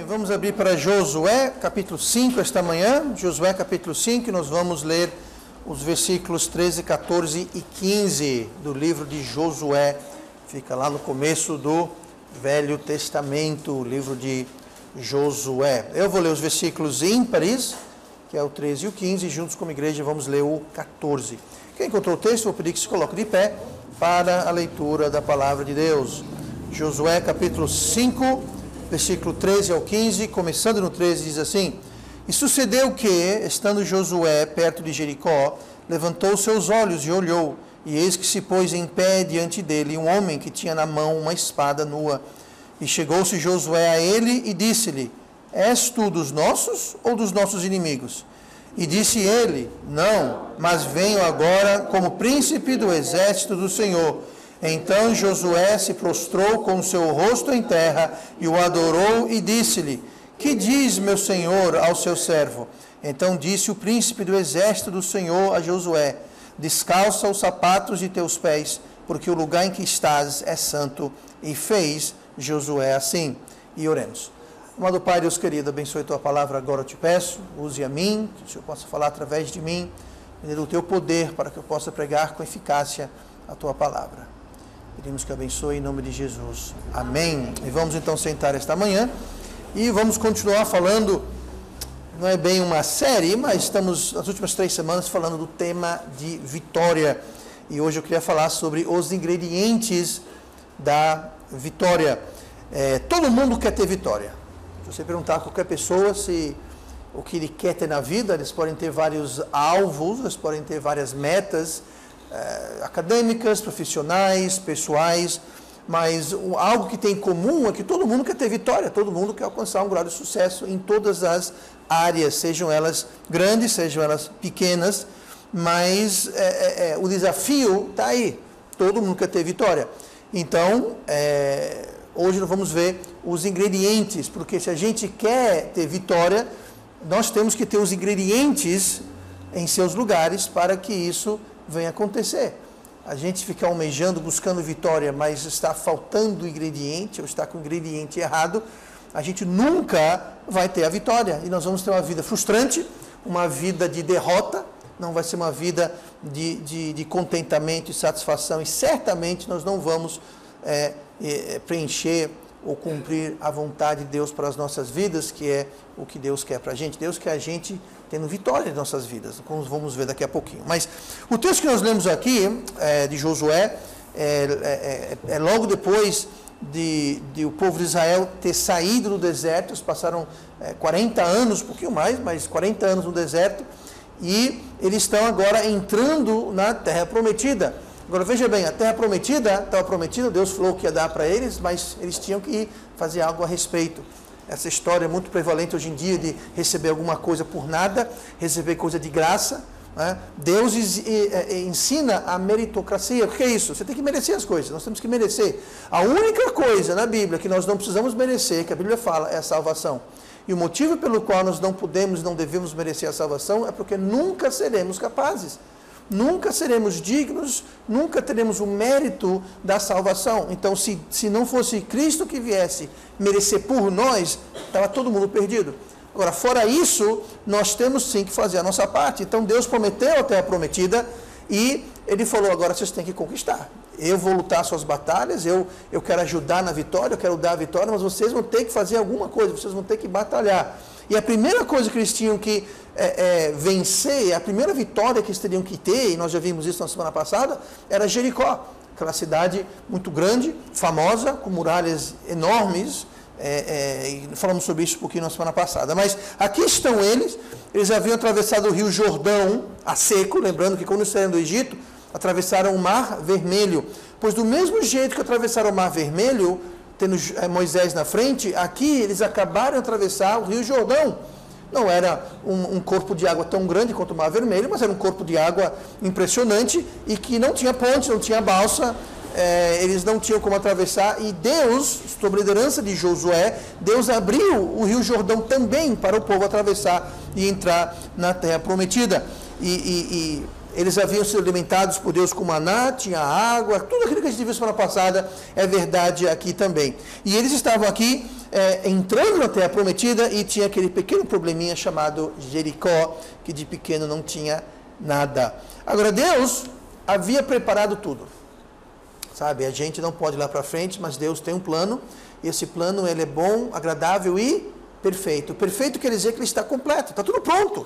Vamos abrir para Josué, capítulo 5, esta manhã. Josué, capítulo 5, nós vamos ler os versículos 13, 14 e 15 do livro de Josué. Fica lá no começo do Velho Testamento, o livro de Josué. Eu vou ler os versículos ímpares, que é o 13 e o 15, e juntos como igreja vamos ler o 14. Quem encontrou o texto, vou pedir que se coloque de pé para a leitura da palavra de Deus. Josué, capítulo 5, versículo 13 ao 15, começando no 13, diz assim: E sucedeu que, estando Josué perto de Jericó, levantou seus olhos e olhou, e eis que se pôs em pé diante dele um homem que tinha na mão uma espada nua. E chegou-se Josué a ele e disse-lhe: És tu dos nossos ou dos nossos inimigos? E disse ele: Não, mas venho agora como príncipe do exército do Senhor. Então Josué se prostrou com o seu rosto em terra e o adorou e disse-lhe: Que diz meu senhor ao seu servo? Então disse o príncipe do exército do Senhor a Josué: Descalça os sapatos de teus pés, porque o lugar em que estás é santo. E fez Josué assim. E oremos. Amado Pai, Deus querido, abençoe tua palavra agora, eu te peço. Use a mim, que o Senhor possa falar através de mim, e do teu poder, para que eu possa pregar com eficácia a tua palavra. Pedimos que abençoe em nome de Jesus. Amém. E vamos então sentar esta manhã e vamos continuar falando, não é bem uma série, mas estamos nas últimas 3 semanas falando do tema de vitória. E hoje eu queria falar sobre os ingredientes da vitória. Todo mundo quer ter vitória. Se você perguntar a qualquer pessoa o que ele quer ter na vida, eles podem ter vários alvos, eles podem ter várias metas, acadêmicas, profissionais, pessoais, mas algo que tem em comum é que todo mundo quer ter vitória, todo mundo quer alcançar um grau de sucesso em todas as áreas, sejam elas grandes, sejam elas pequenas, mas o desafio está aí, todo mundo quer ter vitória. Então, hoje nós vamos ver os ingredientes, porque se a gente quer ter vitória, nós temos que ter os ingredientes em seus lugares para que isso venha acontecer. A gente fica almejando, buscando vitória, mas está faltando ingrediente, ou está com o ingrediente errado, a gente nunca vai ter a vitória. E nós vamos ter uma vida frustrante, uma vida de derrota, não vai ser uma vida de contentamento e satisfação, e certamente nós não vamos preencher ou cumprir a vontade de Deus para as nossas vidas, que é o que Deus quer para a gente. Deus quer a gente tendo vitória em nossas vidas, como vamos ver daqui a pouquinho. Mas o texto que nós lemos aqui, de Josué, é logo depois de o povo de Israel ter saído do deserto. Eles passaram 40 anos, um pouquinho mais, mas 40 anos no deserto, e eles estão agora entrando na terra prometida. Agora veja bem, a terra prometida estava prometida, Deus falou que ia dar para eles, mas eles tinham que fazer algo a respeito. Essa história é muito prevalente hoje em dia de receber alguma coisa por nada, receber coisa de graça, né? Deus ensina a meritocracia. O que é isso? Você tem que merecer as coisas, nós temos que merecer. A única coisa na Bíblia que nós não precisamos merecer, que a Bíblia fala, é a salvação. E o motivo pelo qual nós não podemos e não devemos merecer a salvação é porque nunca seremos capazes. Nunca seremos dignos, nunca teremos o mérito da salvação. Então, se não fosse Cristo que viesse merecer por nós, estava todo mundo perdido. Agora, fora isso, nós temos sim que fazer a nossa parte. Então, Deus prometeu a terra prometida e Ele falou: agora vocês têm que conquistar. Eu vou lutar suas batalhas, eu quero ajudar na vitória, eu quero dar a vitória, mas vocês vão ter que fazer alguma coisa, vocês vão ter que batalhar. E a primeira coisa que eles tinham que vencer, a primeira vitória que eles teriam que ter, e nós já vimos isso na semana passada, era Jericó, aquela cidade muito grande, famosa, com muralhas enormes, e falamos sobre isso um pouquinho na semana passada. Mas aqui estão eles haviam atravessado o rio Jordão a seco, lembrando que quando saíram do Egito, atravessaram o Mar Vermelho, pois do mesmo jeito que atravessaram o Mar Vermelho, tendo Moisés na frente, aqui eles acabaram de atravessar o rio Jordão. Não era um corpo de água tão grande quanto o Mar Vermelho, mas era um corpo de água impressionante e que não tinha ponte, não tinha balsa, eles não tinham como atravessar. E Deus, sob a liderança de Josué, Deus abriu o rio Jordão também para o povo atravessar e entrar na terra prometida. E Eles haviam sido alimentados por Deus com maná, tinha água, tudo aquilo que a gente viu semana passada é verdade aqui também. E eles estavam aqui entrando na terra prometida e tinha aquele pequeno probleminha chamado Jericó, que de pequeno não tinha nada. Agora, Deus havia preparado tudo. Sabe, a gente não pode ir lá para frente, mas Deus tem um plano, e esse plano ele é bom, agradável e perfeito. Perfeito quer dizer que ele está completo, está tudo pronto.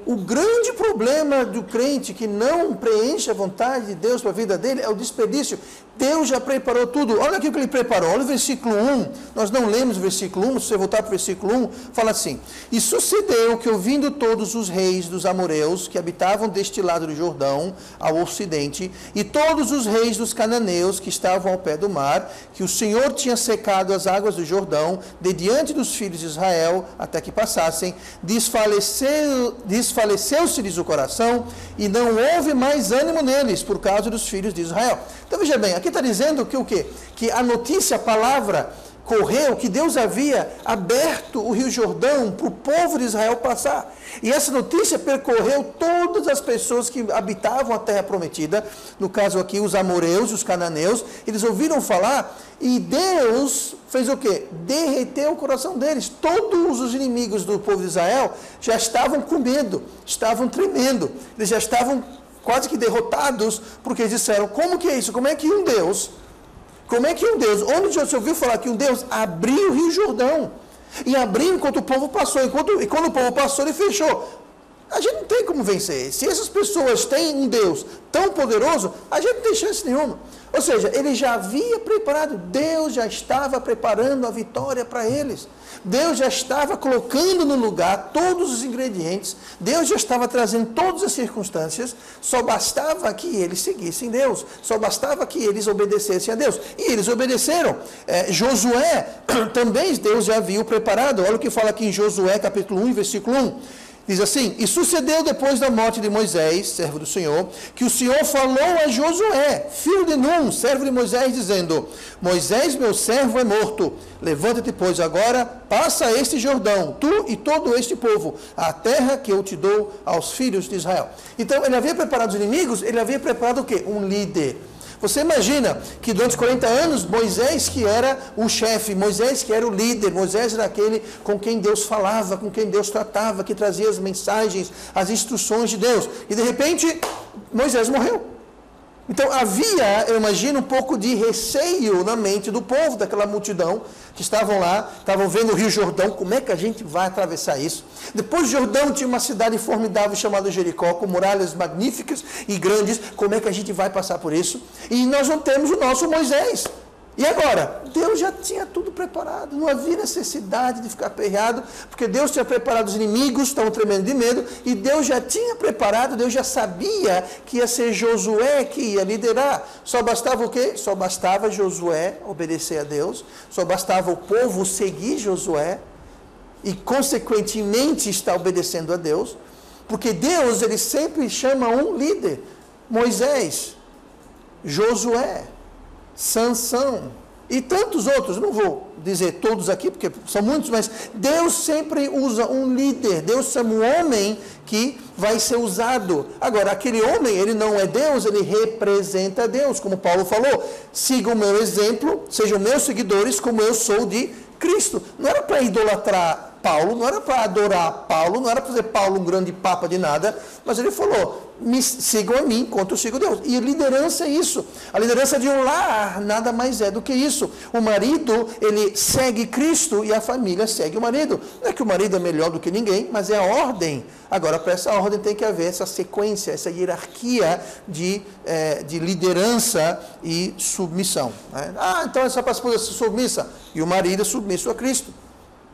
O grande problema do crente que não preenche a vontade de Deus para a vida dele é o desperdício. Deus já preparou tudo. Olha aqui o que ele preparou. Olha o versículo 1. Nós não lemos o versículo 1. Se você voltar para o versículo 1, fala assim: E sucedeu que, ouvindo todos os reis dos amoreus que habitavam deste lado do Jordão, ao ocidente, e todos os reis dos cananeus que estavam ao pé do mar, que o Senhor tinha secado as águas do Jordão, de diante dos filhos de Israel, até que passassem, desfaleceu-se-lhes o coração, e não houve mais ânimo neles, por causa dos filhos de Israel. Então veja bem, aqui está dizendo que o quê? Que a notícia, a palavra, correu, que Deus havia aberto o Rio Jordão para o povo de Israel passar. E essa notícia percorreu todas as pessoas que habitavam a terra prometida, no caso aqui os amoreus, os cananeus, eles ouviram falar e Deus fez o quê? Derreteu o coração deles. Todos os inimigos do povo de Israel já estavam com medo, estavam tremendo, eles já estavam quase que derrotados, porque eles disseram: como que é isso? Como é que um Deus, onde já se ouviu falar que um Deus abriu o Rio Jordão, e abriu enquanto o povo passou, e quando o povo passou, ele fechou. A gente não tem como vencer. Se essas pessoas têm um Deus tão poderoso, a gente não tem chance nenhuma. Ou seja, ele já havia preparado, Deus já estava preparando a vitória para eles. Deus já estava colocando no lugar todos os ingredientes, Deus já estava trazendo todas as circunstâncias, só bastava que eles seguissem Deus, só bastava que eles obedecessem a Deus. E eles obedeceram. Josué, também Deus já havia o preparado. Olha o que fala aqui em Josué, capítulo 1, versículo 1. Diz assim: E sucedeu depois da morte de Moisés, servo do Senhor, que o Senhor falou a Josué, filho de Num, servo de Moisés, dizendo: Moisés, meu servo, é morto. Levanta-te, pois, agora, passa este Jordão, tu e todo este povo, a terra que eu te dou aos filhos de Israel. Então, ele havia preparado os inimigos, ele havia preparado o quê? Um líder. Você imagina que durante 40 anos, Moisés que era o chefe, Moisés que era o líder, Moisés era aquele com quem Deus falava, com quem Deus tratava, que trazia as mensagens, as instruções de Deus. E de repente, Moisés morreu. Então havia, eu imagino, um pouco de receio na mente do povo, daquela multidão que estavam lá, estavam vendo o Rio Jordão, como é que a gente vai atravessar isso? Depois do Jordão tinha uma cidade formidável chamada Jericó, com muralhas magníficas e grandes, como é que a gente vai passar por isso? E nós não temos o nosso Moisés. E agora? Deus já tinha tudo preparado, não havia necessidade de ficar aperreado, porque Deus tinha preparado os inimigos, estavam tremendo de medo, e Deus já tinha preparado, Deus já sabia que ia ser Josué que ia liderar. Só bastava o quê? Só bastava Josué obedecer a Deus, só bastava o povo seguir Josué, e consequentemente estar obedecendo a Deus, porque Deus, ele sempre chama um líder: Moisés, Josué, Sansão e tantos outros. Não vou dizer todos aqui, porque são muitos, mas Deus sempre usa um líder. Deus chama um homem que vai ser usado. Agora, aquele homem, ele não é Deus, ele representa Deus, como Paulo falou: sigam o meu exemplo, sejam meus seguidores, como eu sou de Cristo. Não era para idolatrar Paulo, não era para adorar Paulo, não era para fazer Paulo um grande papa de nada, mas ele falou: me sigam a mim enquanto eu sigo Deus. E liderança é isso. A liderança de um lar nada mais é do que isso. O marido, ele segue Cristo e a família segue o marido. Não é que o marido é melhor do que ninguém, mas é a ordem. Agora, para essa ordem tem que haver essa sequência, essa hierarquia de liderança e submissão. Né? Então é só para a esposa ser submissa e o marido é submisso a Cristo.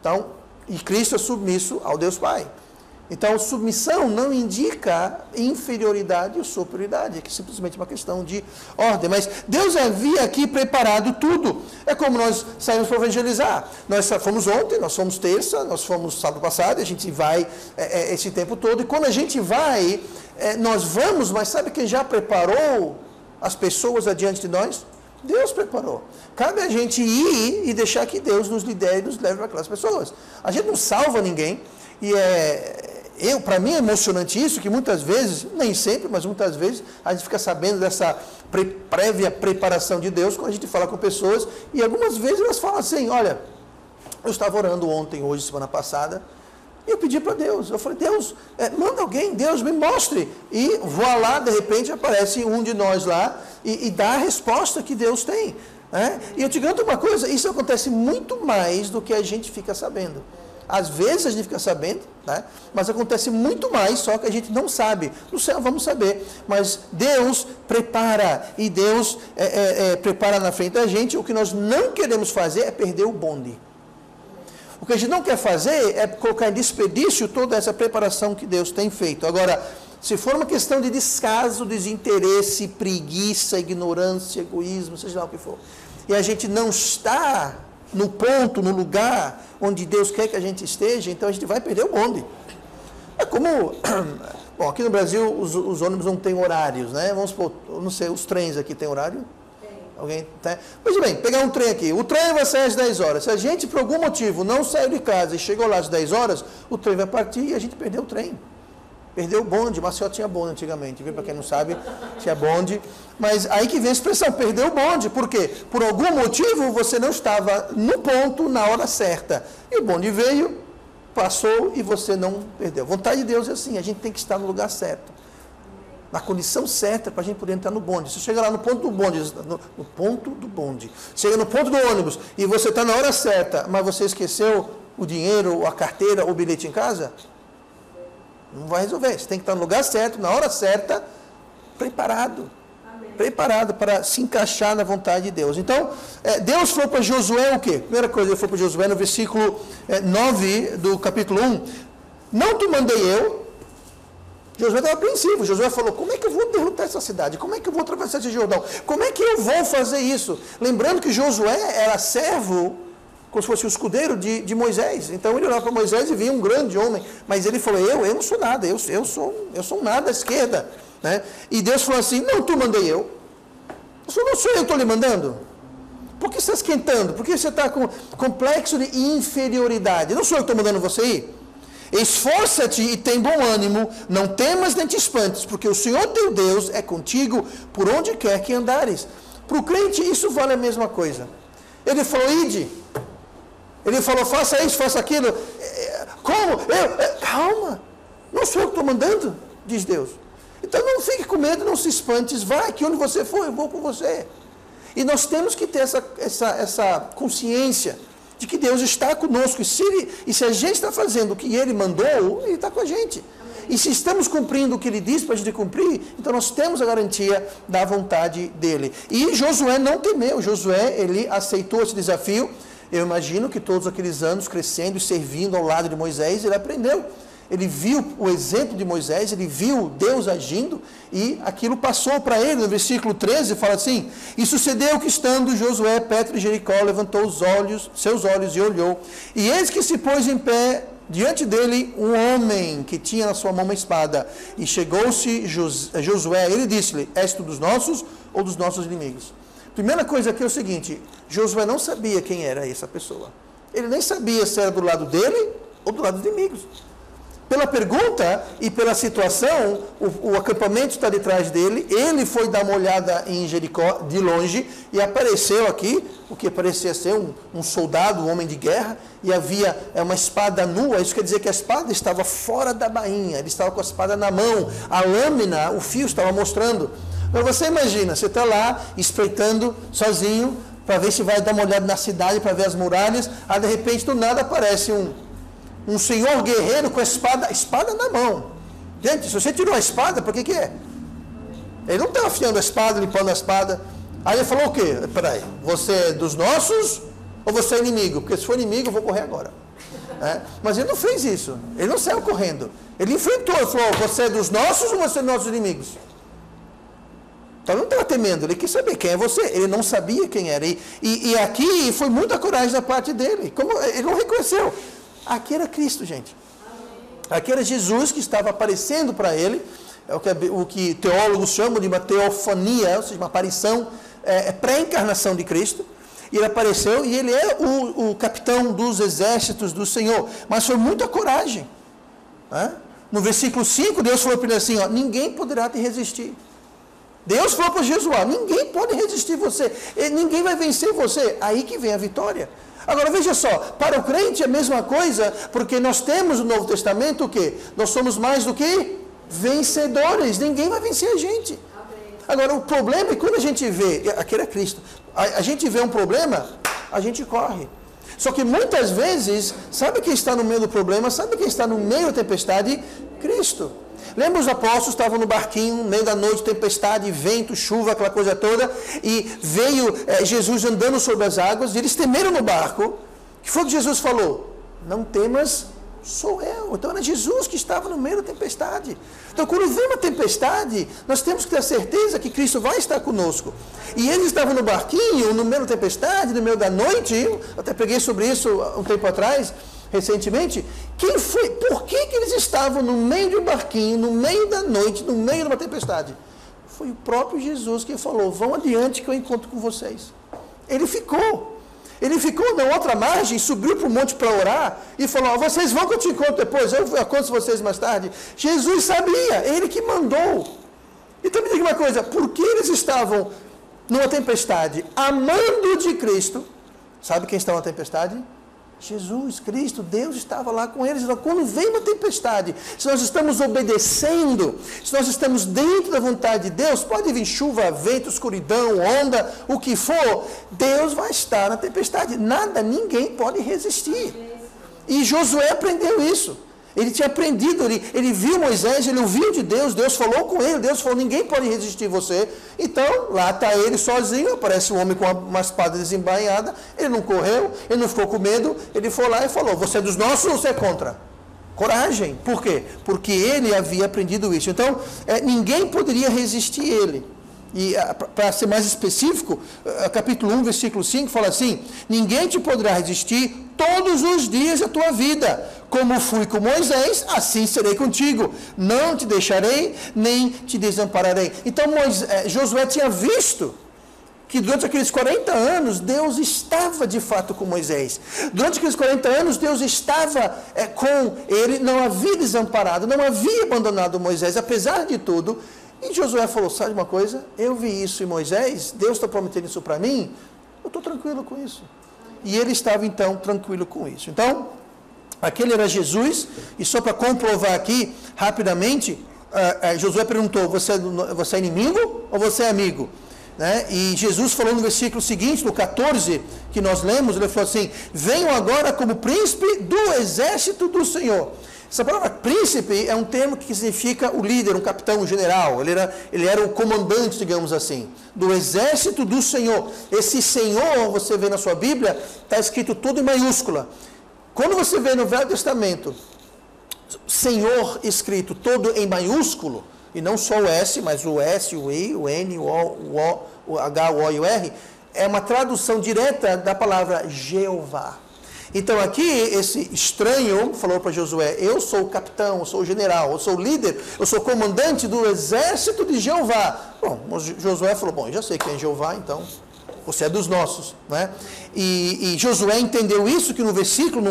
Então, e Cristo é submisso ao Deus Pai. Então, submissão não indica inferioridade ou superioridade, é simplesmente uma questão de ordem. Mas Deus havia aqui preparado tudo. É como nós saímos para evangelizar. Nós fomos ontem, nós fomos terça, nós fomos sábado passado, a gente vai esse tempo todo. E quando a gente vai, nós vamos, mas sabe quem já preparou as pessoas adiante de nós? Deus preparou. Cabe a gente ir e deixar que Deus nos lidere e nos leve para aquelas pessoas. A gente não salva ninguém. E para mim é emocionante isso, que muitas vezes, nem sempre, mas muitas vezes, a gente fica sabendo dessa prévia preparação de Deus quando a gente fala com pessoas, e algumas vezes elas falam assim: olha, Eu estava orando ontem, hoje, semana passada, e eu pedi para Deus, eu falei, Deus, manda alguém, Deus me mostre. E vou lá, de repente aparece um de nós lá e dá a resposta que Deus tem. E eu te garanto uma coisa, isso acontece muito mais do que a gente fica sabendo. Às vezes a gente fica sabendo, mas acontece muito mais, só que a gente não sabe. No céu vamos saber, mas Deus prepara, e Deus prepara na frente da gente. O que nós não queremos fazer é perder o bonde. O que a gente não quer fazer é colocar em desperdício toda essa preparação que Deus tem feito. Agora, se for uma questão de descaso, desinteresse, preguiça, ignorância, egoísmo, seja lá o que for, e a gente não está no ponto, no lugar onde Deus quer que a gente esteja, então a gente vai perder o bonde. É como, bom, aqui no Brasil os ônibus não têm horários, né? Vamos supor, não sei, os trens aqui têm horário? Alguém tem? Pois bem, pegar um trem aqui. O trem vai sair às 10 horas. Se a gente, por algum motivo, não saiu de casa e chegou lá às 10 horas, o trem vai partir e a gente perdeu o trem. Perdeu o bonde. Maceió tinha bonde antigamente, viu? Para quem não sabe, tinha bonde. Mas aí que vem a expressão, perdeu o bonde. Por quê? Por algum motivo você não estava no ponto na hora certa. E o bonde veio, passou e você não perdeu. A vontade de Deus é assim, a gente tem que estar no lugar certo. Na condição certa para a gente poder entrar no bonde. Se chega lá no ponto do bonde, no ponto do bonde, chega no ponto do ônibus e você está na hora certa, mas você esqueceu o dinheiro, a carteira, o bilhete em casa, não vai resolver. Você tem que estar no lugar certo, na hora certa, preparado. Amém. Preparado para se encaixar na vontade de Deus. Então, Deus falou para Josué o quê? Primeira coisa, ele falou para Josué no versículo 9 do capítulo 1, não te mandei eu. Josué estava apreensivo. Josué falou, como é que eu vou derrotar essa cidade? Como é que eu vou atravessar esse Jordão? Como é que eu vou fazer isso? Lembrando que Josué era servo, como se fosse o escudeiro de Moisés. Então ele olhava para Moisés e via um grande homem. Mas ele falou, eu não sou nada, eu sou um nada à esquerda. Né? E Deus falou assim, não, tu mandei eu. Não sou eu que estou lhe mandando. Por que você está esquentando? Por que você está com complexo de inferioridade? Não sou eu que estou mandando você ir? Esforça-te e tem bom ânimo, não temas nem te espantes, porque o Senhor teu Deus é contigo por onde quer que andares. Para o crente isso vale a mesma coisa. Ele falou, ide. Ele falou, faça isso, faça aquilo. Como? Calma, não sou eu que estou mandando, diz Deus. Então não fique com medo, não se espantes, vai, que onde você for, eu vou com você. E nós temos que ter essa consciência de que Deus está conosco, e se a gente está fazendo o que Ele mandou, Ele está com a gente. Amém. E se estamos cumprindo o que Ele disse para a gente cumprir, então nós temos a garantia da vontade dEle. E Josué não temeu, Josué, ele aceitou esse desafio. Eu imagino que todos aqueles anos crescendo e servindo ao lado de Moisés, ele aprendeu. Ele viu o exemplo de Moisés, ele viu Deus agindo, e aquilo passou para ele. No versículo 13 fala assim, e sucedeu que estando Josué perto de Jericó, levantou seus olhos e olhou, e eis que se pôs em pé diante dele um homem que tinha na sua mão uma espada, e chegou-se Josué, ele disse-lhe, és tu dos nossos ou dos nossos inimigos? Primeira coisa aqui é o seguinte, Josué não sabia quem era essa pessoa, ele nem sabia se era do lado dele ou do lado dos inimigos. Pela pergunta e pela situação, o acampamento está de trás dele, ele foi dar uma olhada em Jericó de longe e apareceu aqui, o que parecia ser um soldado, um homem de guerra, e havia uma espada nua. Isso quer dizer que a espada estava fora da bainha, ele estava com a espada na mão, a lâmina, o fio estava mostrando. Então você imagina, você está lá espreitando sozinho, para ver se vai dar uma olhada na cidade, para ver as muralhas, aí de repente do nada aparece um senhor guerreiro com a espada na mão. Gente, se você tirou a espada, por que é? Ele não está afiando a espada, limpando a espada. Aí ele falou o quê? Peraí, você é dos nossos ou você é inimigo? Porque se for inimigo, eu vou correr agora. Mas ele não fez isso. Ele não saiu correndo. Ele enfrentou, ele falou, você é dos nossos ou você é dos nossos inimigos? Então ele não estava temendo, ele quis saber quem é você. Ele não sabia quem era. E aqui foi muita coragem da parte dele. Ele não reconheceu. Aqui era Cristo, gente. Aqui era Jesus que estava aparecendo para ele, o que teólogos chamam de uma teofania, ou seja, uma aparição, pré-encarnação de Cristo. E ele apareceu e ele é o capitão dos exércitos do Senhor. Mas foi muita coragem. No versículo 5, Deus falou para ele assim, ninguém poderá te resistir. Deus falou para Josué, ninguém pode resistir você, ninguém vai vencer você. Aí que vem a vitória. Agora veja só, para o crente é a mesma coisa, porque nós temos no Novo Testamento o quê? Nós somos mais do que vencedores, ninguém vai vencer a gente. Agora o problema é quando a gente vê, aquele é Cristo, a gente vê um problema, a gente corre. Só que muitas vezes, sabe quem está no meio do problema? Sabe quem está no meio da tempestade? Cristo. Lembra os apóstolos estavam no barquinho, no meio da noite, tempestade, vento, chuva, aquela coisa toda, e veio Jesus andando sobre as águas, e eles temeram no barco. O que foi que Jesus falou? Não temas, sou eu. Então era Jesus que estava no meio da tempestade. Então quando vem uma tempestade, nós temos que ter a certeza que Cristo vai estar conosco. E eles estavam no barquinho, no meio da tempestade, no meio da noite, eu até peguei sobre isso um tempo atrás, recentemente. Por que eles estavam no meio de um barquinho, no meio da noite, no meio de uma tempestade? Foi o próprio Jesus que falou, vão adiante que eu encontro com vocês. Ele ficou na outra margem, subiu para o monte para orar e falou, vocês vão que eu te encontro depois, eu encontro vocês mais tarde. Jesus sabia, ele que mandou. Então me diga uma coisa, por que eles estavam numa tempestade, amando de Cristo? Sabe quem estava na tempestade? Jesus, Cristo, Deus estava lá com eles. Então, quando vem uma tempestade, se nós estamos obedecendo, se nós estamos dentro da vontade de Deus, pode vir chuva, vento, escuridão, onda, o que for, Deus vai estar na tempestade. Nada, ninguém pode resistir. E Josué aprendeu isso. Ele tinha aprendido, ele viu Moisés, ele ouviu de Deus, Deus falou com ele, Deus falou, ninguém pode resistir você. Então, lá está ele sozinho, aparece um homem com uma espada desembainhada, ele não correu, ele não ficou com medo, ele foi lá e falou, você é dos nossos ou você é contra? Coragem. Por quê? Porque ele havia aprendido isso. Então, ninguém poderia resistir ele. E para ser mais específico, capítulo 1, versículo 5, fala assim, ninguém te poderá resistir todos os dias da tua vida. Como fui com Moisés, assim serei contigo. Não te deixarei, nem te desampararei. Então Josué tinha visto que durante aqueles 40 anos, Deus estava de fato com Moisés. Durante aqueles 40 anos, Deus estava com ele, não havia desamparado, não havia abandonado Moisés, apesar de tudo. E Josué falou, sabe uma coisa? Eu vi isso em Moisés, Deus está prometendo isso para mim, eu estou tranquilo com isso. E ele estava então tranquilo com isso. Então, aquele era Jesus, e só para comprovar aqui, rapidamente, Josué perguntou, você é inimigo ou você é amigo? Né? E Jesus falou no versículo seguinte, no 14, que nós lemos, ele falou assim, venham agora como príncipe do exército do Senhor. Essa palavra príncipe é um termo que significa o líder, um capitão, um general. Ele era o comandante, digamos assim, do exército do Senhor. Esse Senhor, você vê na sua Bíblia, está escrito tudo em maiúscula. Quando você vê no Velho Testamento, Senhor escrito todo em maiúsculo, e não só o S, mas o S, o I, o N, o H, o O e o R, é uma tradução direta da palavra Jeová. Então aqui, esse estranho falou para Josué, eu sou o capitão, eu sou o general, eu sou o líder, eu sou o comandante do exército de Jeová. Bom, Josué falou, bom, eu já sei quem é Jeová, então você é dos nossos, né? E Josué entendeu isso, que no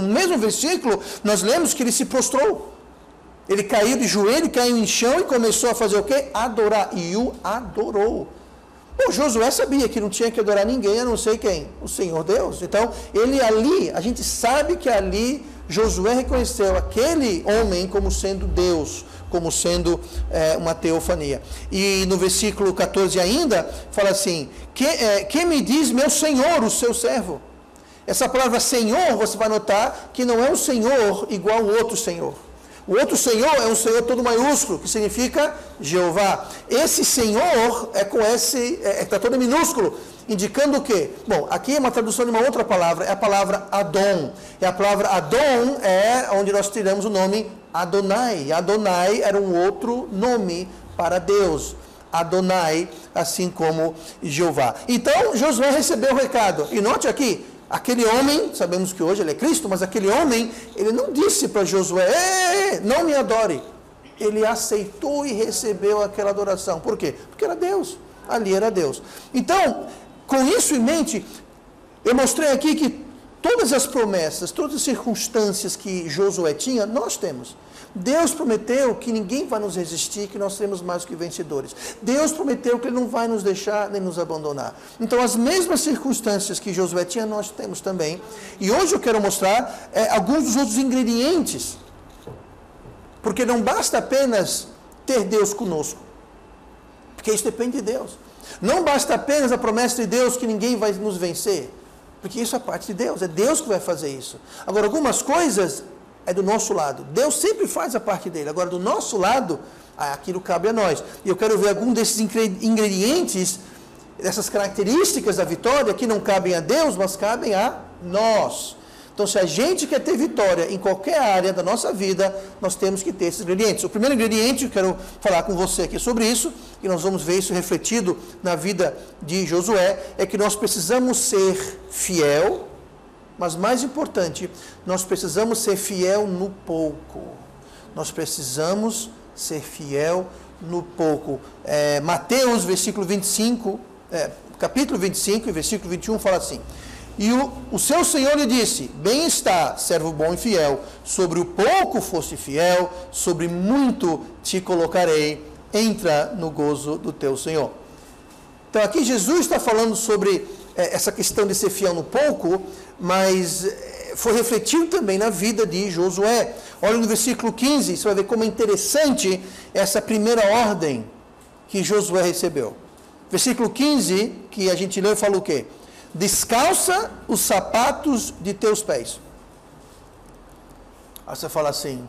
mesmo versículo, nós lemos que ele se prostrou. Ele caiu de joelho, caiu em chão e começou a fazer o quê? Adorar. E o adorou. Bom, Josué sabia que não tinha que adorar ninguém, a não sei quem, o Senhor Deus. Então, ele ali, a gente sabe que ali Josué reconheceu aquele homem como sendo Deus, como sendo uma teofania. E no versículo 14 ainda, fala assim, que me diz meu Senhor, o seu servo? Essa palavra Senhor, você vai notar que não é um Senhor igual ao outro Senhor. O outro Senhor é um Senhor todo maiúsculo, que significa Jeová. Esse Senhor está todo minúsculo, indicando o quê? Bom, aqui é uma tradução de uma outra palavra, é a palavra Adon. E a palavra Adon é onde nós tiramos o nome Adonai. Adonai era um outro nome para Deus. Adonai, assim como Jeová. Então, Josué recebeu o recado. E note aqui, aquele homem, sabemos que hoje ele é Cristo, mas aquele homem, ele não disse para Josué, não me adore. Ele aceitou e recebeu aquela adoração. Por quê? Porque era Deus. Ali era Deus. Então, com isso em mente, eu mostrei aqui que todas as promessas, todas as circunstâncias que Josué tinha, nós temos. Deus prometeu que ninguém vai nos resistir, que nós seremos mais do que vencedores. Deus prometeu que Ele não vai nos deixar nem nos abandonar. Então, as mesmas circunstâncias que Josué tinha, nós temos também. E hoje eu quero mostrar alguns dos outros ingredientes. Porque não basta apenas ter Deus conosco. Porque isso depende de Deus. Não basta apenas a promessa de Deus que ninguém vai nos vencer. Porque isso é parte de Deus. É Deus que vai fazer isso. Agora, algumas coisas é do nosso lado. Deus sempre faz a parte dele. Agora, do nosso lado, aquilo cabe a nós. E eu quero ver algum desses ingredientes, dessas características da vitória, que não cabem a Deus, mas cabem a nós. Então, se a gente quer ter vitória em qualquer área da nossa vida, nós temos que ter esses ingredientes. O primeiro ingrediente, eu quero falar com você aqui sobre isso, e nós vamos ver isso refletido na vida de Josué, é que nós precisamos ser fiel. Mas mais importante, nós precisamos ser fiel no pouco. Nós precisamos ser fiel no pouco. Mateus, capítulo 25, versículo 21, fala assim: e o seu Senhor lhe disse: bem está, servo bom e fiel, sobre o pouco foste fiel, sobre muito te colocarei, entra no gozo do teu Senhor. Então aqui Jesus está falando sobre essa questão de ser fiel no pouco, mas foi refletido também na vida de Josué. Olha no versículo 15, você vai ver como é interessante essa primeira ordem que Josué recebeu. Versículo 15, que a gente leu, fala o quê? Descalça os sapatos de teus pés. Aí você fala assim: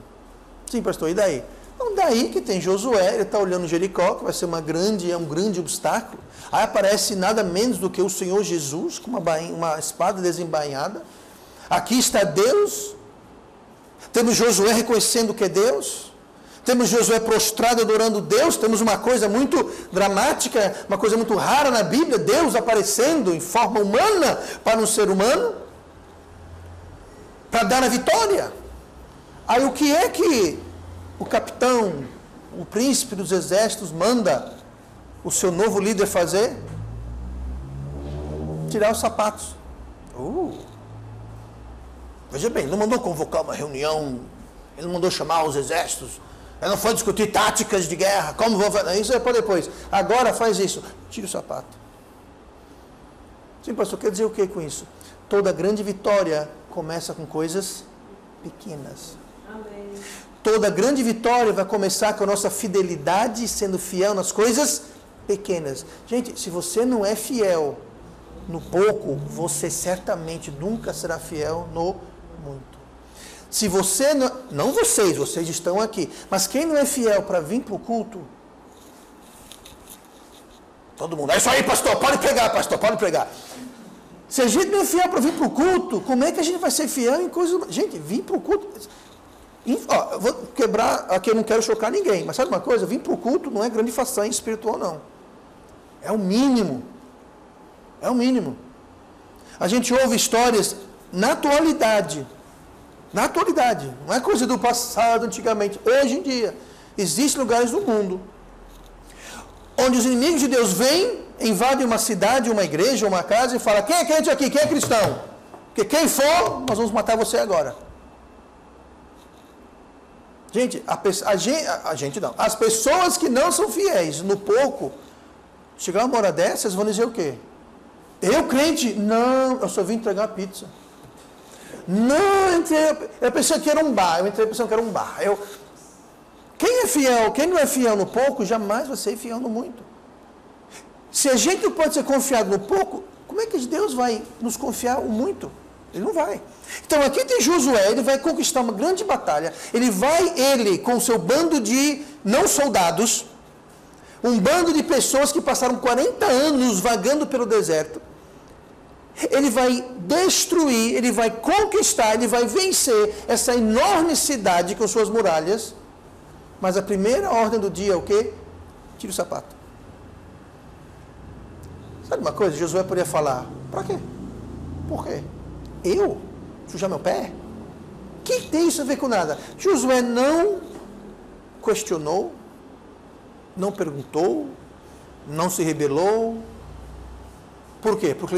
sim, pastor, e daí? Então, daí que tem Josué, ele está olhando Jericó, que vai ser um grande obstáculo. Aí aparece nada menos do que o Senhor Jesus, com uma espada desembainhada. Aqui está Deus. Temos Josué reconhecendo que é Deus. Temos Josué prostrado adorando Deus. Temos uma coisa muito dramática, uma coisa muito rara na Bíblia, Deus aparecendo em forma humana para um ser humano, para dar a vitória. Aí o que é que o capitão, o príncipe dos exércitos manda o seu novo líder fazer? Tirar os sapatos. Veja bem, ele não mandou convocar uma reunião, ele não mandou chamar os exércitos, ele não foi discutir táticas de guerra, como vão fazer, isso é para depois. Agora faz isso, tira o sapato. Sim, pastor, quer dizer o que com isso? Toda grande vitória começa com coisas pequenas. Amém. Toda grande vitória vai começar com a nossa fidelidade, sendo fiel nas coisas pequenas. Gente, se você não é fiel no pouco, você certamente nunca será fiel no muito. Se você não vocês estão aqui, mas quem não é fiel para vir para o culto, todo mundo, é isso aí, pastor, pode pregar, pastor, pode pregar. Se a gente não é fiel para vir para o culto, como é que a gente vai ser fiel em coisas... Gente, vir para o culto... eu vou quebrar, aqui eu não quero chocar ninguém, mas sabe uma coisa? Vir para o culto não é grande façanha espiritual, não. É o mínimo. É o mínimo. A gente ouve histórias na atualidade, não é coisa do passado, antigamente. Hoje em dia, existem lugares do mundo onde os inimigos de Deus vêm, invadem uma cidade, uma igreja, uma casa e falam: quem é crente aqui? Quem é cristão? Porque quem for, nós vamos matar você agora. Gente, as pessoas que não são fiéis no pouco, chegar uma hora dessas, vão dizer o quê? Eu crente? Não, eu só vim entregar pizza. Não, eu pensei que era um bar. Quem é fiel, quem não é fiel no pouco, jamais vai ser fiel no muito. Se a gente não pode ser confiado no pouco, como é que Deus vai nos confiar o muito? Ele não vai. Então aqui tem Josué, ele vai conquistar uma grande batalha. Ele com seu bando de não soldados, um bando de pessoas que passaram 40 anos vagando pelo deserto. Ele vai destruir, ele vai conquistar, ele vai vencer essa enorme cidade com suas muralhas. Mas a primeira ordem do dia é o quê? Tira o sapato. Sabe uma coisa? Josué poderia falar: para quê? Por quê? Eu? Sujar meu pé? O que tem isso a ver com nada? Josué não questionou, não perguntou, não se rebelou. Por quê? Porque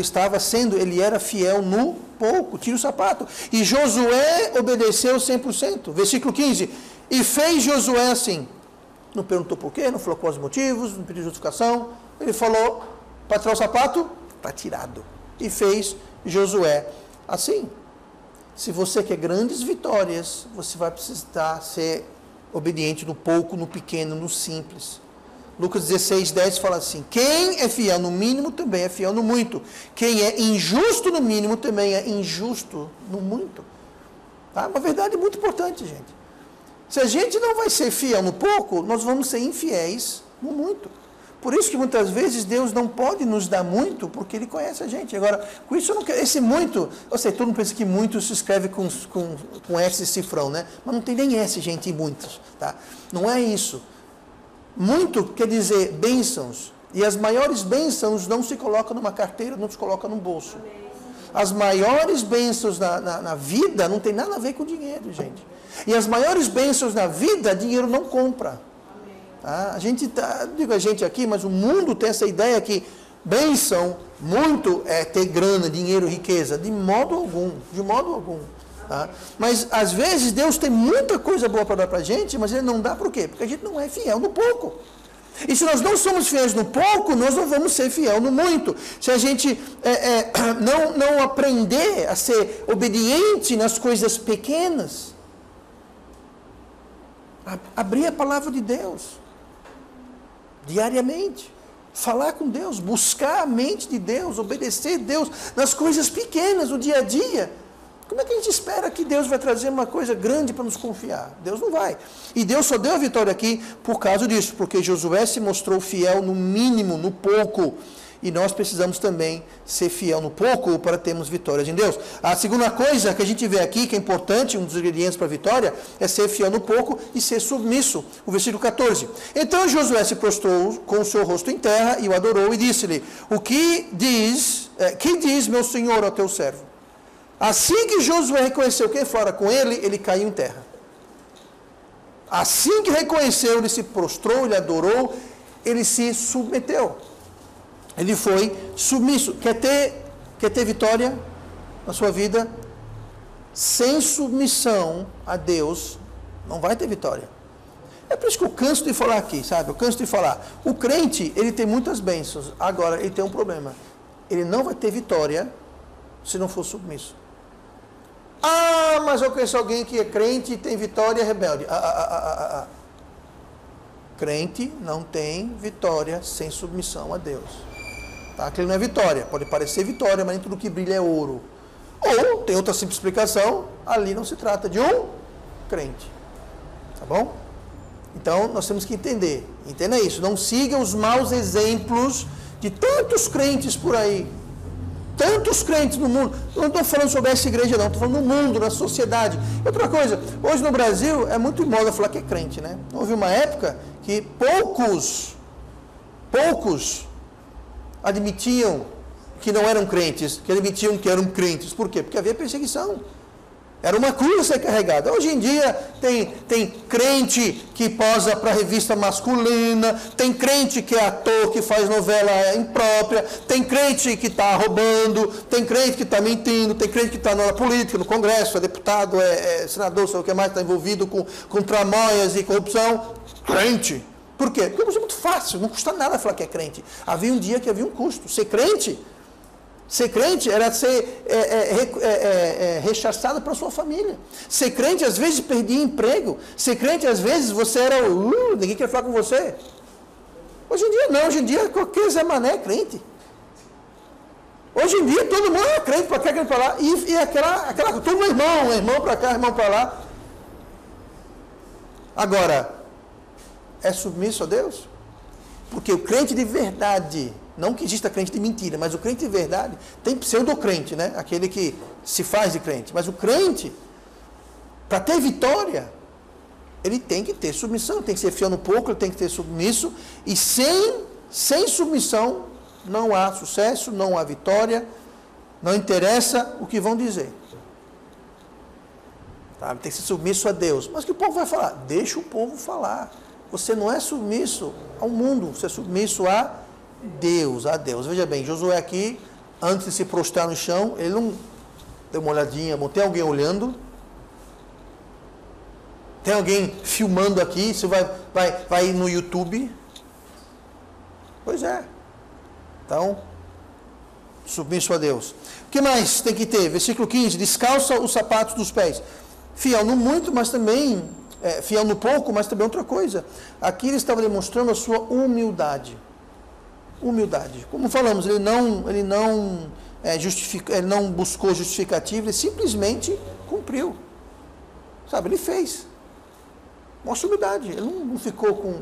ele era fiel no pouco, tira o sapato. E Josué obedeceu 100%. Versículo 15. E fez Josué assim. Não perguntou por quê, não falou quais os motivos, não pediu justificação. Ele falou, para tirar o sapato, está tirado. E fez Josué assim. Se você quer grandes vitórias, você vai precisar ser obediente no pouco, no pequeno, no simples. Lucas 16, 10 fala assim, quem é fiel no mínimo também é fiel no muito. Quem é injusto no mínimo também é injusto no muito. Tá? Uma verdade muito importante, gente. Se a gente não vai ser fiel no pouco, nós vamos ser infiéis no muito. Por isso que muitas vezes Deus não pode nos dar muito, porque Ele conhece a gente. Agora, com isso eu não quero, esse muito, eu sei, todo mundo pensa que muito se escreve com S cifrão, né? Mas não tem nem S, gente, em muitos, tá? Não é isso. Muito quer dizer bênçãos. E as maiores bênçãos não se colocam numa carteira, não se colocam num bolso. As maiores bênçãos na vida não tem nada a ver com dinheiro, gente. E as maiores bênçãos na vida, dinheiro não compra. Tá? A gente digo a gente aqui, mas o mundo tem essa ideia que bênção, muito é ter grana, dinheiro, riqueza. De modo algum, de modo algum. Tá? Mas às vezes Deus tem muita coisa boa para dar para a gente, mas Ele não dá por quê? Porque a gente não é fiel no pouco. E se nós não somos fiéis no pouco, nós não vamos ser fiel no muito. Se a gente não aprender a ser obediente nas coisas pequenas, abrir a palavra de Deus diariamente, falar com Deus, buscar a mente de Deus, obedecer a Deus nas coisas pequenas, no dia a dia. Como é que a gente espera que Deus vai trazer uma coisa grande para nos confiar? Deus não vai. E Deus só deu a vitória aqui por causa disso, porque Josué se mostrou fiel no mínimo, no pouco. E nós precisamos também ser fiel no pouco para termos vitórias em Deus. A segunda coisa que a gente vê aqui, que é importante, um dos ingredientes para a vitória, é ser fiel no pouco e ser submisso. O versículo 14. Então Josué se prostrou com o seu rosto em terra e o adorou e disse-lhe, que diz meu senhor ao teu servo? Assim que Josué reconheceu quem fora com ele, ele caiu em terra. Assim que reconheceu, ele se prostrou, ele adorou, ele se submeteu. Ele foi submisso. Quer ter vitória na sua vida? Sem submissão a Deus, não vai ter vitória. É por isso que eu canso de falar aqui, sabe? Eu canso de falar. O crente, ele tem muitas bênçãos. Agora, ele tem um problema. Ele não vai ter vitória se não for submisso. Ah, mas eu conheço alguém que é crente e tem vitória e é rebelde. Crente não tem vitória sem submissão a Deus. Tá? Aquilo não é vitória. Pode parecer vitória, mas nem tudo que brilha é ouro. Ou, tem outra simples explicação, ali não se trata de um crente. Tá bom? Então, nós temos que entender. Entenda isso. Não siga os maus exemplos de tantos crentes por aí. Tantos crentes no mundo. Eu não estou falando sobre essa igreja, não. Estou falando no mundo, na sociedade. Outra coisa, hoje no Brasil é muito moda falar que é crente, né? Houve uma época que poucos admitiam que não eram crentes, que admitiam que eram crentes. Por quê? Porque havia perseguição. Era uma cruz a ser carregada. Hoje em dia tem crente que posa para revista masculina, tem crente que é ator, que faz novela imprópria, tem crente que está roubando, tem crente que está mentindo, tem crente que está na política, no Congresso, é deputado, é senador, sei o que mais, está envolvido com tramóias e corrupção. Crente. Por quê? Porque é muito fácil, não custa nada falar que é crente. Havia um dia que havia um custo. Ser crente era ser rechaçado para sua família. Ser crente, às vezes, perdia emprego. Ser crente, às vezes, você era ninguém quer falar com você. Hoje em dia, não. Hoje em dia, qualquer Zé Mané é crente. Hoje em dia, todo mundo é crente para cá, crente para lá. E aquela todo mundo irmão para cá, irmão para lá. Agora, é submisso a Deus? Porque o crente de verdade, não que exista crente de mentira, mas o crente de verdade, tem pseudo-crente, né? Aquele que se faz de crente. Mas o crente, para ter vitória, ele tem que ter submissão, tem que ser fiel no pouco, ele tem que ter submisso. E sem submissão, não há sucesso, não há vitória, não interessa o que vão dizer. Tá? Tem que ser submisso a Deus. Mas o que o povo vai falar? Deixa o povo falar. Você não é submisso ao mundo, você é submisso a Deus, Veja bem, Josué aqui, antes de se prostrar no chão, ele Dê uma olhadinha, bom, tem alguém olhando? Tem alguém filmando aqui? Você vai no YouTube? Pois é. Então, submisso a Deus. O que mais tem que ter? Versículo 15, descalça os sapatos dos pés. Fiel no muito, mas também, fiel no pouco, mas também outra coisa. Aqui ele estava demonstrando a sua humildade. Humildade. Como falamos, ele não buscou justificativa, ele simplesmente cumpriu. Sabe, ele fez. Mostra humildade. Ele não ficou com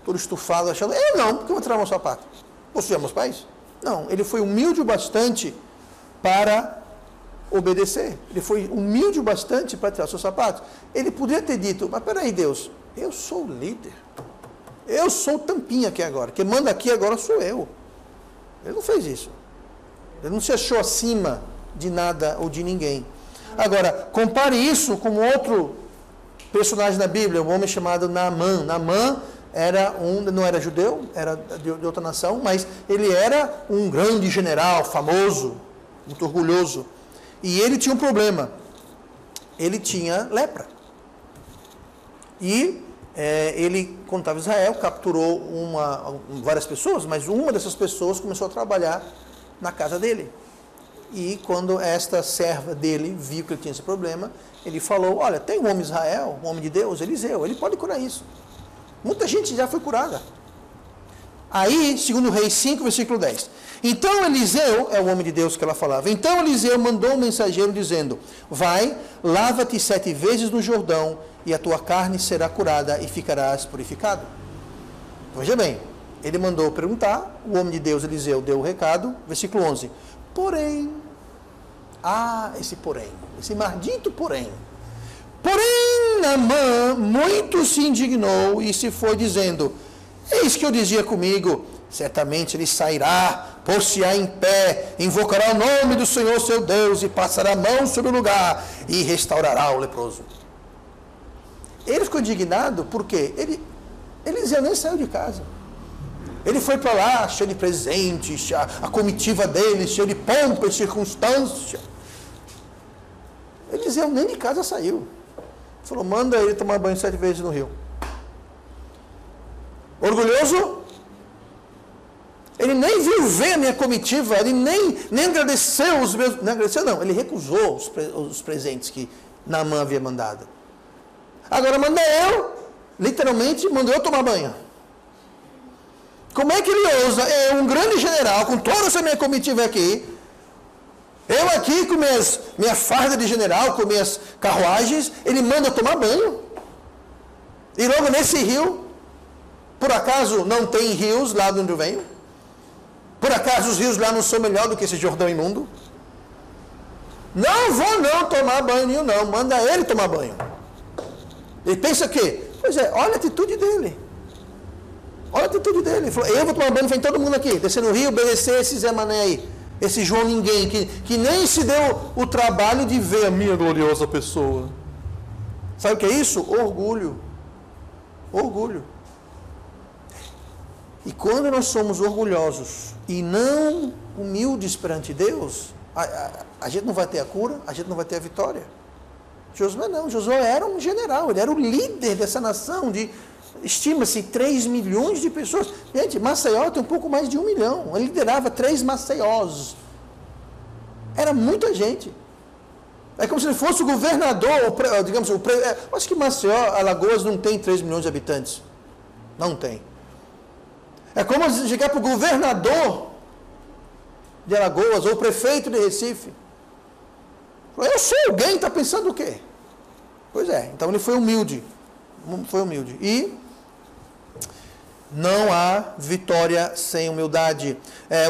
todo estufado, achando, porque eu vou tirar meu sapato. Você ama os pais? Não, ele foi humilde o bastante para obedecer. Ele foi humilde o bastante para tirar seus sapatos. Ele poderia ter dito, mas peraí, Deus, eu sou o líder. Eu sou o tampinha aqui agora. Quem manda aqui agora sou eu. Ele não fez isso. Ele não se achou acima de nada ou de ninguém. Agora, compare isso com outro personagem na Bíblia, um homem chamado Naamã. Naamã não era judeu, era de outra nação, mas ele era um grande general, famoso, muito orgulhoso. E ele tinha um problema. Ele tinha lepra. E ele, quando estava em Israel, capturou várias pessoas, mas uma dessas pessoas começou a trabalhar na casa dele. E quando esta serva dele viu que ele tinha esse problema, ele falou, olha, tem um homem de Israel, um homem de Deus, Eliseu, ele pode curar isso. Muita gente já foi curada. Aí, segundo Reis 5, versículo 10. Então Eliseu, é o homem de Deus que ela falava, então Eliseu mandou um mensageiro dizendo, vai, lava-te 7 vezes no Jordão, e a tua carne será curada e ficarás purificado. Veja bem, ele mandou perguntar, o homem de Deus, Eliseu, deu o recado, versículo 11. Porém, esse maldito porém. Porém, Naamã muito se indignou e se foi dizendo, eis que eu dizia comigo, certamente ele sairá, pôr-se-á em pé, invocará o nome do Senhor seu Deus e passará a mão sobre o lugar e restaurará o leproso. Ele ficou indignado porque Eliseu nem saiu de casa. Ele foi para lá cheio de presentes, a comitiva dele, cheio de pompa e circunstância. Eliseu nem de casa saiu. Falou, manda ele tomar banho 7 vezes no rio. Orgulhoso? Ele nem viu ver a minha comitiva, ele nem agradeceu os meus... Não agradeceu não, ele recusou os presentes que Naamã havia mandado. Agora manda eu, literalmente, mandou eu tomar banho. Como é que ele ousa? É um grande general, com toda essa minha comitiva aqui, eu aqui com minha farda de general, com minhas carruagens, ele manda eu tomar banho. E logo nesse rio, por acaso não tem rios lá de onde eu venho? Por acaso os rios lá não são melhor do que esse Jordão imundo? Não vou não tomar banho nenhum não, manda ele tomar banho. Ele pensa que, pois é, olha a atitude dele. Olha a atitude dele. Ele falou, eu vou tomar banho, vem todo mundo aqui, descer no rio, obedecer esse Zé Mané aí. Esse João ninguém, que nem se deu o trabalho de ver a minha gloriosa pessoa. Sabe o que é isso? Orgulho. Orgulho. E quando nós somos orgulhosos e não humildes perante Deus, a gente não vai ter a cura, a gente não vai ter a vitória. Josué não, Josué era um general, ele era o líder dessa nação de, estima-se, 3 milhões de pessoas. Gente, Maceió tem um pouco mais de 1 milhão, ele liderava 3 Maceiós. Era muita gente. É como se ele fosse o governador, acho que Maceió, Alagoas não tem 3 milhões de habitantes. Não tem. É como se chegar para o governador de Alagoas, ou o prefeito de Recife. Eu sou alguém, está pensando o quê? Pois é, então ele foi humilde. E não há vitória sem humildade.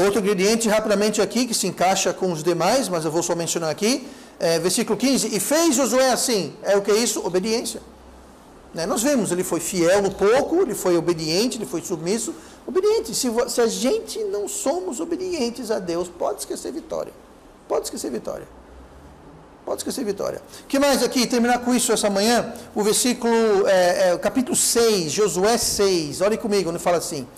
Outro ingrediente, rapidamente aqui, que se encaixa com os demais, mas eu vou só mencionar aqui, versículo 15, e fez Josué assim, o que é isso? Obediência. Nós vemos, ele foi fiel no pouco, ele foi obediente, ele foi submisso, obediente. Se a gente não somos obedientes a Deus, pode esquecer vitória. Pode esquecer vitória. Pode esquecer vitória. O que mais aqui? Terminar com isso essa manhã. O versículo, capítulo 6, Josué 6. Olhe comigo, onde fala assim.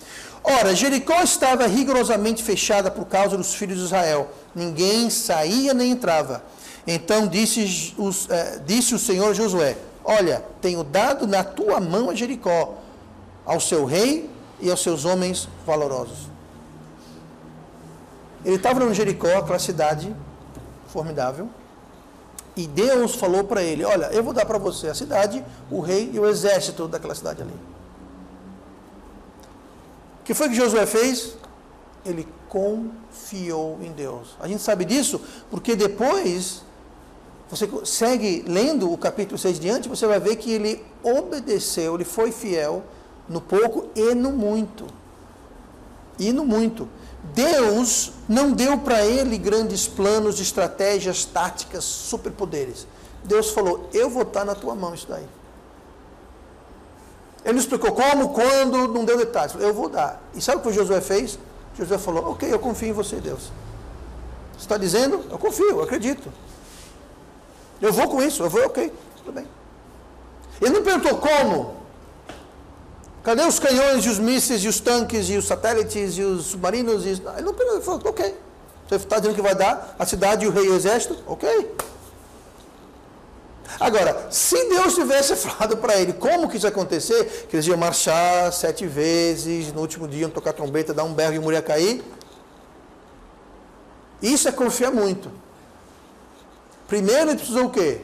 Ora, Jericó estava rigorosamente fechada por causa dos filhos de Israel. Ninguém saía nem entrava. Então disse o Senhor a Josué: olha, tenho dado na tua mão a Jericó, ao seu rei e aos seus homens valorosos. Ele estava no Jericó, aquela cidade formidável, e Deus falou para ele: olha, eu vou dar para você a cidade, o rei e o exército daquela cidade ali. O que foi que Josué fez? Ele confiou em Deus. A gente sabe disso porque depois, você segue lendo o capítulo 6 diante, você vai ver que ele obedeceu, ele foi fiel no pouco e no muito. E no muito. Deus não deu para ele grandes planos, estratégias, táticas, superpoderes. Deus falou: eu vou estar na tua mão isso daí. Ele não explicou como, quando, não deu detalhes. Falou: eu vou dar. E sabe o que Josué fez? Josué falou: ok, eu confio em você, Deus. Você está dizendo? Eu confio, eu acredito. Eu vou com isso, eu vou, ok, tudo bem. Ele não perguntou como. Cadê os canhões, e os mísseis, e os tanques, e os satélites, e os submarinos? Ele não perguntou, ele falou: ok. Você está dizendo que vai dar a cidade, o rei e o exército? Ok. Agora, se Deus tivesse falado para ele como que isso ia acontecer, que eles iam marchar 7 vezes, no último dia iam tocar trombeta, dar um berro e o muro ia cair, isso é confiar muito. Primeiro ele precisou o quê?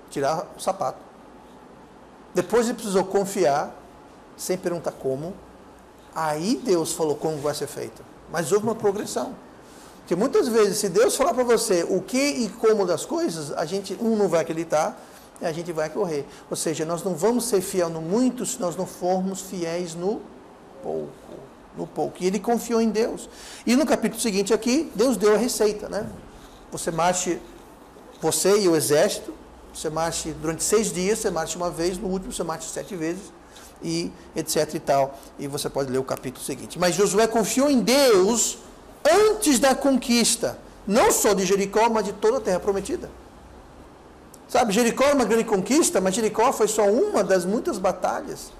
Tirar o sapato. Depois ele precisou confiar, sem perguntar como. Aí Deus falou como vai ser feito. Mas houve uma progressão. Porque muitas vezes, se Deus falar para você o que e como das coisas, a gente, não vai acreditar e a gente vai correr. Ou seja, nós não vamos ser fiel no muito se nós não formos fiéis no pouco. No pouco. E ele confiou em Deus. E no capítulo seguinte aqui, Deus deu a receita, né? Você marche, você e o exército, você marche durante 6 dias, você marche uma vez, no último você marche 7 vezes, e etc e tal. E você pode ler o capítulo seguinte. Mas Josué confiou em Deus antes da conquista, não só de Jericó, mas de toda a terra prometida. Sabe, Jericó é uma grande conquista, mas Jericó foi só uma das muitas batalhas.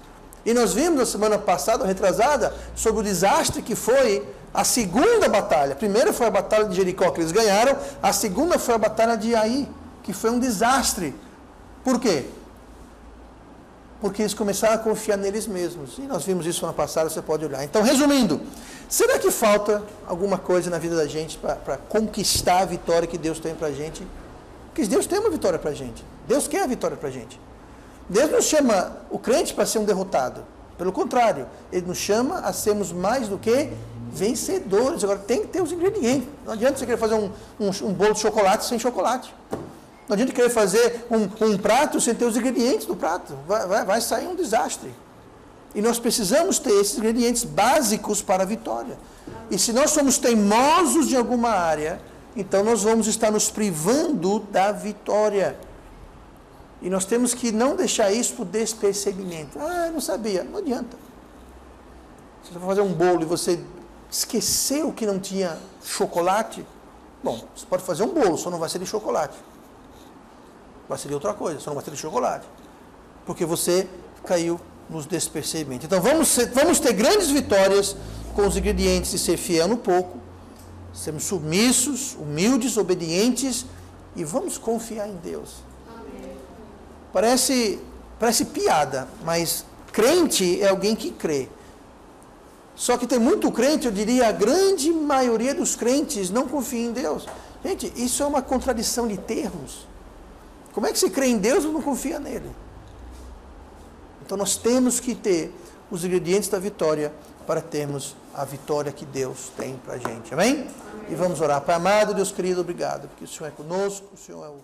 E nós vimos na semana passada, retrasada, sobre o desastre que foi a segunda batalha. A primeira foi a batalha de Jericó, que eles ganharam. A segunda foi a batalha de Ai, que foi um desastre. Por quê? Porque eles começaram a confiar neles mesmos. E nós vimos isso semana passada, você pode olhar. Então, resumindo, será que falta alguma coisa na vida da gente para conquistar a vitória que Deus tem para a gente? Porque Deus tem uma vitória para a gente. Deus quer a vitória para a gente. Deus não chama o crente para ser um derrotado. Pelo contrário, Ele nos chama a sermos mais do que vencedores. Agora, tem que ter os ingredientes. Não adianta você querer fazer um bolo de chocolate sem chocolate. Não adianta querer fazer um prato sem ter os ingredientes do prato. Vai sair um desastre. E nós precisamos ter esses ingredientes básicos para a vitória. E se nós somos teimosos em alguma área, então nós vamos estar nos privando da vitória. E nós temos que não deixar isso por despercebimento. Ah, eu não sabia. Não adianta. Se você for fazer um bolo e você esqueceu que não tinha chocolate, bom, você pode fazer um bolo, só não vai ser de chocolate. Vai ser de outra coisa, só não vai ser de chocolate. Porque você caiu nos despercebimentos. Então vamos ter grandes vitórias com os ingredientes de ser fiel no pouco, sermos submissos, humildes, obedientes e vamos confiar em Deus. Parece piada, mas crente é alguém que crê. Só que tem muito crente, eu diria, a grande maioria dos crentes não confia em Deus. Gente, isso é uma contradição de termos. Como é que se crê em Deus e não confia nele? Então nós temos que ter os ingredientes da vitória para termos a vitória que Deus tem para a gente. Amém? E vamos orar. Pai amado, Deus querido, obrigado, porque o Senhor é conosco, o Senhor é o